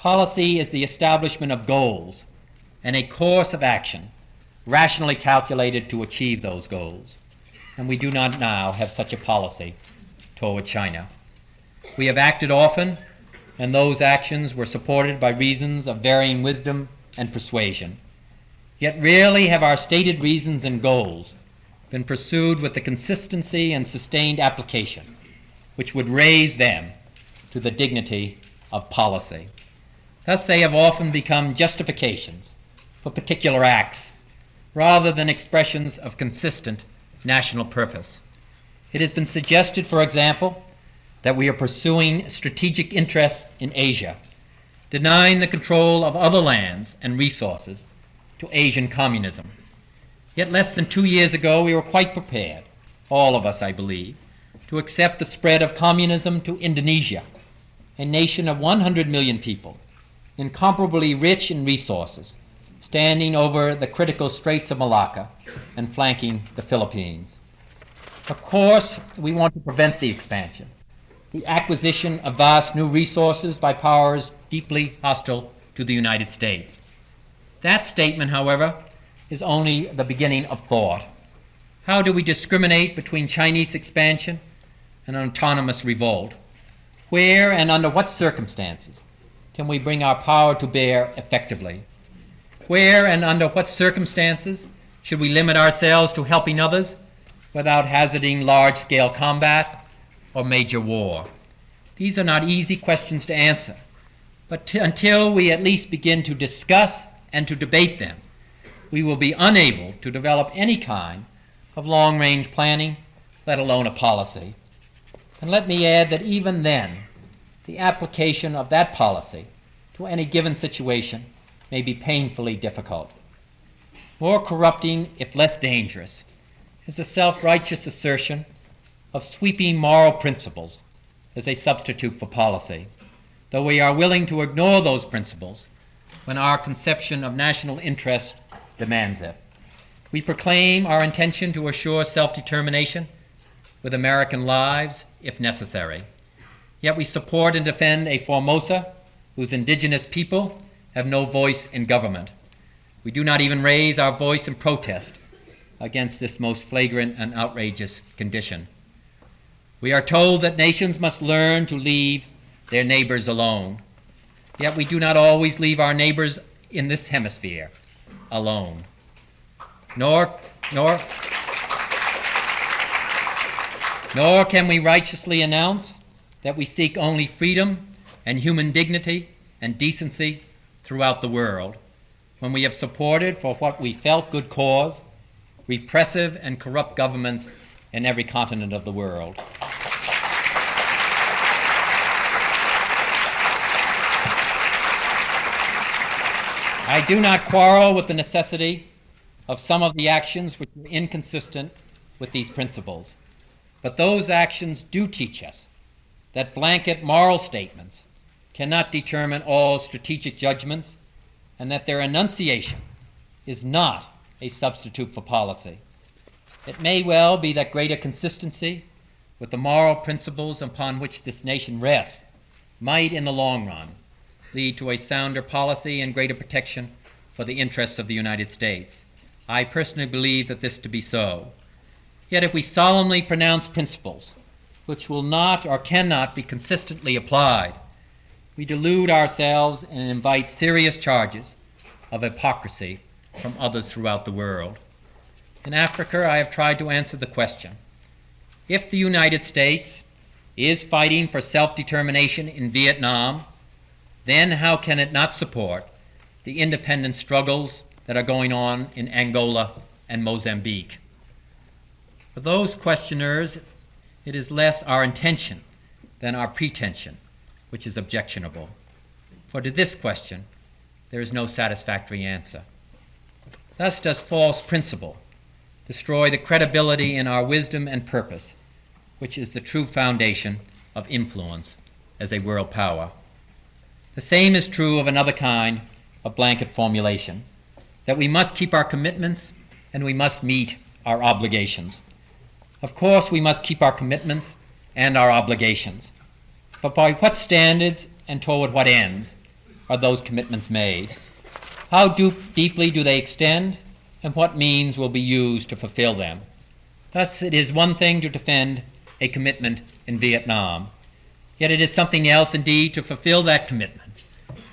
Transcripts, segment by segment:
Policy is the establishment of goals and a course of action rationally calculated to achieve those goals. And we do not now have such a policy toward China. We have acted often, and those actions were supported by reasons of varying wisdom and persuasion. Yet rarely have our stated reasons and goals been pursued with the consistency and sustained application which would raise them to the dignity of policy. Thus they have often become justifications for particular acts rather than expressions of consistent national purpose. It has been suggested, for example, that we are pursuing strategic interests in Asia, denying the control of other lands and resources to Asian communism. Yet less than 2 years ago, we were quite prepared, all of us, I believe, to accept the spread of communism to Indonesia, a nation of 100 million people, incomparably rich in resources, standing over the critical Straits of Malacca and flanking the Philippines. Of course, we want to prevent the expansion, the acquisition of vast new resources by powers deeply hostile to the United States. That statement, however, is only the beginning of thought. How do we discriminate between Chinese expansion and autonomous revolt? Where and under what circumstances can we bring our power to bear effectively? Where and under what circumstances should we limit ourselves to helping others without hazarding large-scale combat or major war? These are not easy questions to answer, but until we at least begin to discuss and to debate them, we will be unable to develop any kind of long-range planning, let alone a policy. And let me add that even then, the application of that policy to any given situation may be painfully difficult. More corrupting, if less dangerous, is the self-righteous assertion of sweeping moral principles as a substitute for policy, though we are willing to ignore those principles when our conception of national interest demands it. We proclaim our intention to assure self-determination with American lives if necessary. Yet we support and defend a Formosa whose indigenous people have no voice in government. We do not even raise our voice in protest against this most flagrant and outrageous condition. We are told that nations must learn to leave their neighbors alone. Yet we do not always leave our neighbors in this hemisphere alone. Nor can we righteously announce that we seek only freedom and human dignity and decency throughout the world, when we have supported, for what we felt good cause, repressive and corrupt governments in every continent of the world. I do not quarrel with the necessity of some of the actions which are inconsistent with these principles, but those actions do teach us that blanket moral statements cannot determine all strategic judgments, and that their enunciation is not a substitute for policy. It may well be that greater consistency with the moral principles upon which this nation rests might, in the long run, lead to a sounder policy and greater protection for the interests of the United States. I personally believe that this to be so. Yet if we solemnly pronounce principles which will not or cannot be consistently applied, we delude ourselves and invite serious charges of hypocrisy from others throughout the world. In Africa, I have tried to answer the question: if the United States is fighting for self-determination in Vietnam, then how can it not support the independent struggles that are going on in Angola and Mozambique? For those questioners, it is less our intention than our pretension which is objectionable. For to this question, there is no satisfactory answer. Thus does false principle destroy the credibility in our wisdom and purpose, which is the true foundation of influence as a world power. The same is true of another kind of blanket formulation, that we must keep our commitments and we must meet our obligations. Of course, we must keep our commitments and our obligations, but by what standards and toward what ends are those commitments made? How deeply do they extend, and what means will be used to fulfill them? Thus, it is one thing to defend a commitment in Vietnam, yet it is something else indeed to fulfill that commitment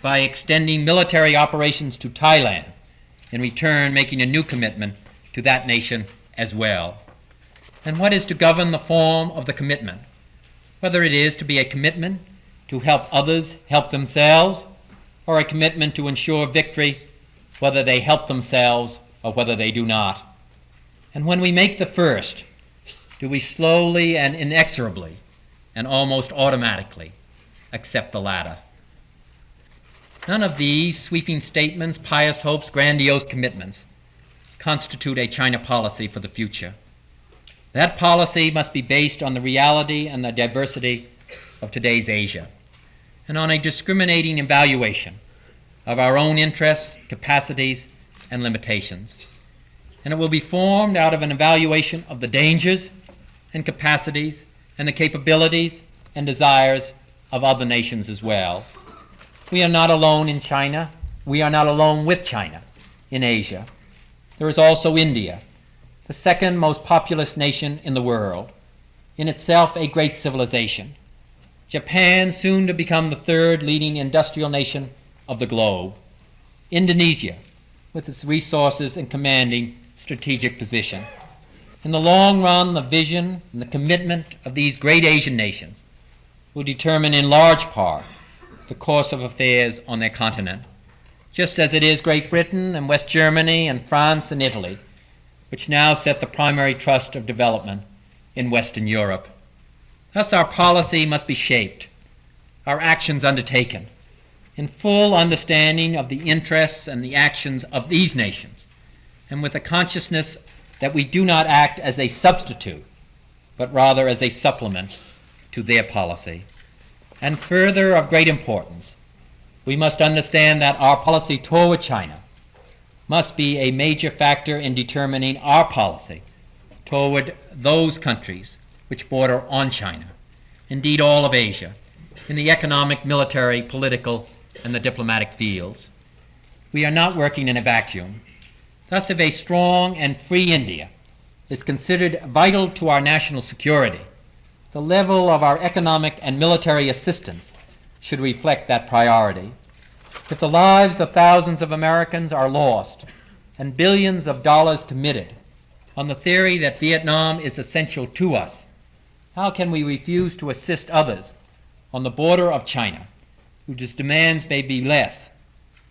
by extending military operations to Thailand, in return making a new commitment to that nation as well. And what is to govern the form of the commitment? Whether it is to be a commitment to help others help themselves, or a commitment to ensure victory, whether they help themselves or whether they do not. And when we make the first, do we slowly and inexorably and almost automatically accept the latter? None of these sweeping statements, pious hopes, grandiose commitments constitute a China policy for the future. That policy must be based on the reality and the diversity of today's Asia, and on a discriminating evaluation of our own interests, capacities, and limitations. And it will be formed out of an evaluation of the dangers and capacities and the capabilities and desires of other nations as well. We are not alone in China. We are not alone with China in Asia. There is also India, the second most populous nation in the world, in itself a great civilization. Japan, soon to become the third leading industrial nation of the globe. Indonesia, with its resources and commanding strategic position. In the long run, the vision and the commitment of these great Asian nations will determine in large part the course of affairs on their continent, just as it is Great Britain and West Germany and France and Italy, which now set the primary thrust of development in Western Europe. Thus, our policy must be shaped, our actions undertaken, in full understanding of the interests and the actions of these nations, and with the consciousness that we do not act as a substitute, but rather as a supplement to their policy. And further, of great importance, we must understand that our policy toward China must be a major factor in determining our policy toward those countries which border on China, indeed all of Asia, in the economic, military, political, and the diplomatic fields. We are not working in a vacuum. Thus, if a strong and free India is considered vital to our national security, the level of our economic and military assistance should reflect that priority. If the lives of thousands of Americans are lost and billions of dollars committed on the theory that Vietnam is essential to us, how can we refuse to assist others on the border of China, whose demands may be less,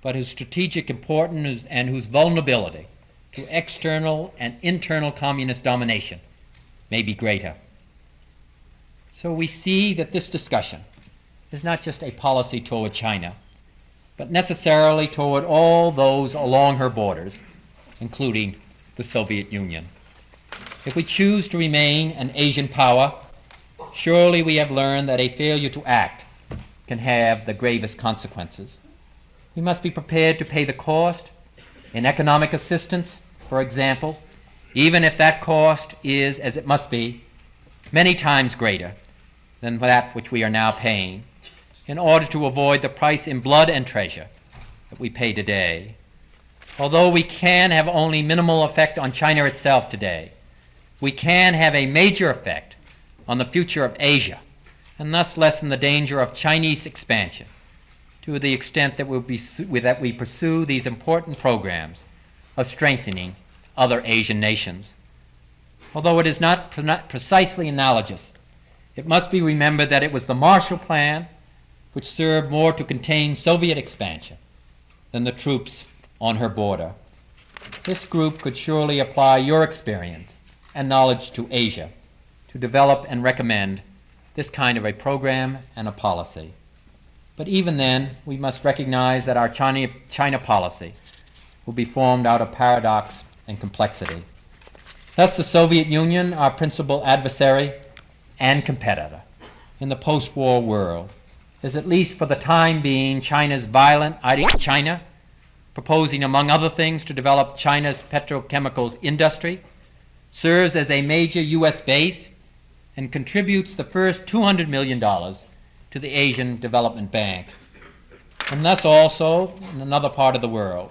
but whose strategic importance and whose vulnerability to external and internal communist domination may be greater? So we see that this discussion is not just a policy toward China, but necessarily toward all those along her borders, including the Soviet Union. If we choose to remain an Asian power, surely we have learned that a failure to act can have the gravest consequences. We must be prepared to pay the cost in economic assistance, for example, even if that cost is, as it must be, many times greater than that which we are now paying, in order to avoid the price in blood and treasure that we pay today. Although we can have only minimal effect on China itself today, we can have a major effect on the future of Asia, and thus lessen the danger of Chinese expansion to the extent that we pursue these important programs of strengthening other Asian nations. Although it is not precisely analogous, it must be remembered that it was the Marshall Plan which served more to contain Soviet expansion than the troops on her border. This group could surely apply your experience and knowledge to Asia to develop and recommend this kind of a program and a policy. But even then, we must recognize that our China policy will be formed out of paradox and complexity. Thus, the Soviet Union, our principal adversary and competitor in the post-war world, is at least for the time being China's violent China, proposing among other things to develop China's petrochemicals industry, serves as a major U.S. base, and contributes the first $200 million to the Asian Development Bank. And thus also in another part of the world.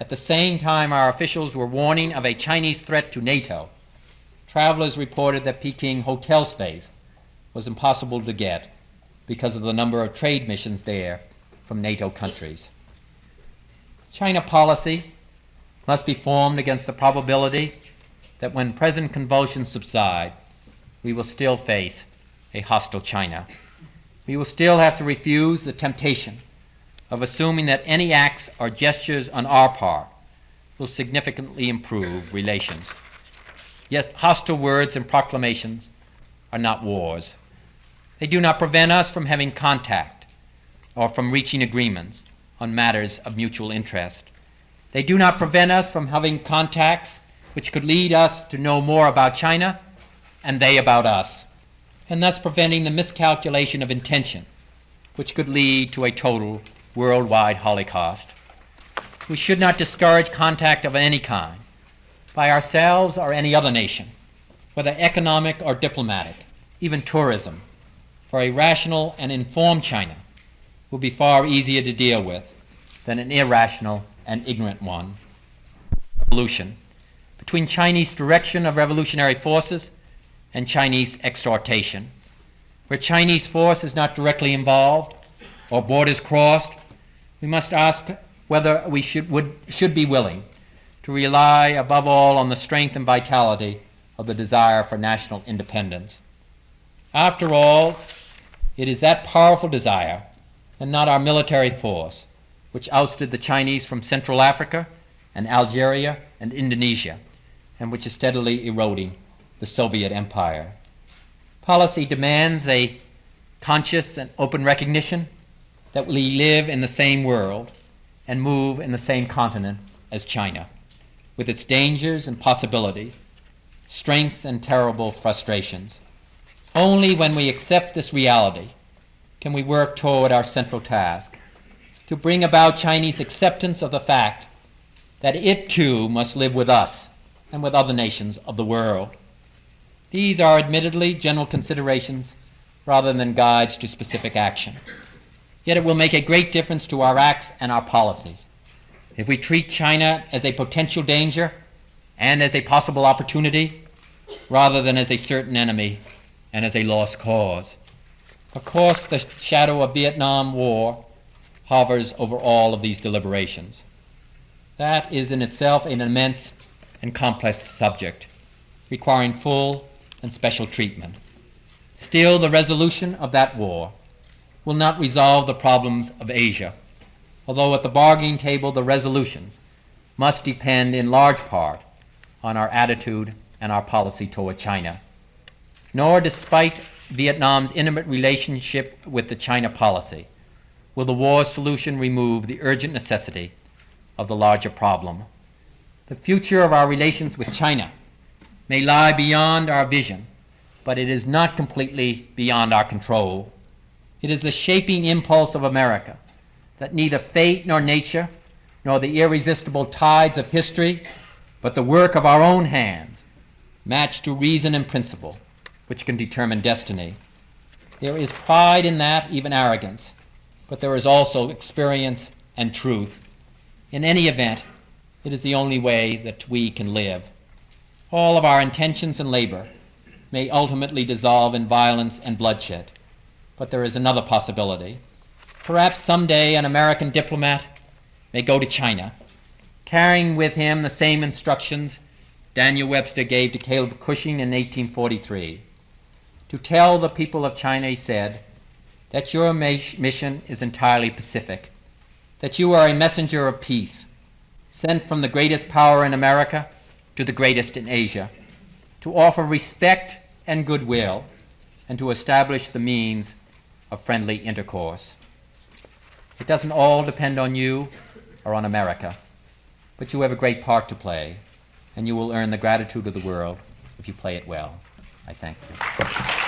At the same time our officials were warning of a Chinese threat to NATO, travelers reported that Peking hotel space was impossible to get because of the number of trade missions there from NATO countries. China policy must be formed against the probability that when present convulsions subside, we will still face a hostile China. We will still have to refuse the temptation of assuming that any acts or gestures on our part will significantly improve relations. Yes, hostile words and proclamations are not wars. They do not prevent us from having contact or from reaching agreements on matters of mutual interest. They do not prevent us from having contacts which could lead us to know more about China and they about us, and thus preventing the miscalculation of intention which could lead to a total worldwide holocaust. We should not discourage contact of any kind by ourselves or any other nation, whether economic or diplomatic, even tourism, for a rational and informed China will be far easier to deal with than an irrational and ignorant one. Revolution. Between Chinese direction of revolutionary forces and Chinese exhortation. Where Chinese force is not directly involved or borders crossed, we must ask whether we should be willing to rely above all on the strength and vitality of the desire for national independence. After all, it is that powerful desire, and not our military force, which ousted the Chinese from Central Africa and Algeria and Indonesia, and which is steadily eroding the Soviet Empire. Policy demands a conscious and open recognition that we live in the same world and move in the same continent as China, with its dangers and possibilities, strengths and terrible frustrations. Only when we accept this reality can we work toward our central task, to bring about Chinese acceptance of the fact that it too must live with us and with other nations of the world. These are admittedly general considerations rather than guides to specific action. Yet it will make a great difference to our acts and our policies if we treat China as a potential danger and as a possible opportunity rather than as a certain enemy and as a lost cause. Of course, the shadow of Vietnam War hovers over all of these deliberations. That is in itself an immense and complex subject, requiring full and special treatment. Still, the resolution of that war will not resolve the problems of Asia, although at the bargaining table the resolutions must depend in large part on our attitude and our policy toward China. Nor, despite Vietnam's intimate relationship with the China policy, will the war solution remove the urgent necessity of the larger problem. The future of our relations with China may lie beyond our vision, but it is not completely beyond our control. It is the shaping impulse of America that neither fate nor nature, nor the irresistible tides of history, but the work of our own hands, matched to reason and principle, which can determine destiny. There is pride in that, even arrogance, but there is also experience and truth. In any event, it is the only way that we can live. All of our intentions and labor may ultimately dissolve in violence and bloodshed, but there is another possibility. Perhaps someday an American diplomat may go to China, carrying with him the same instructions Daniel Webster gave to Caleb Cushing in 1843. To tell the people of China, he said, that your mission is entirely pacific, that you are a messenger of peace, sent from the greatest power in America to the greatest in Asia, to offer respect and goodwill, and to establish the means of friendly intercourse. It doesn't all depend on you or on America, but you have a great part to play, and you will earn the gratitude of the world if you play it well. I thank you.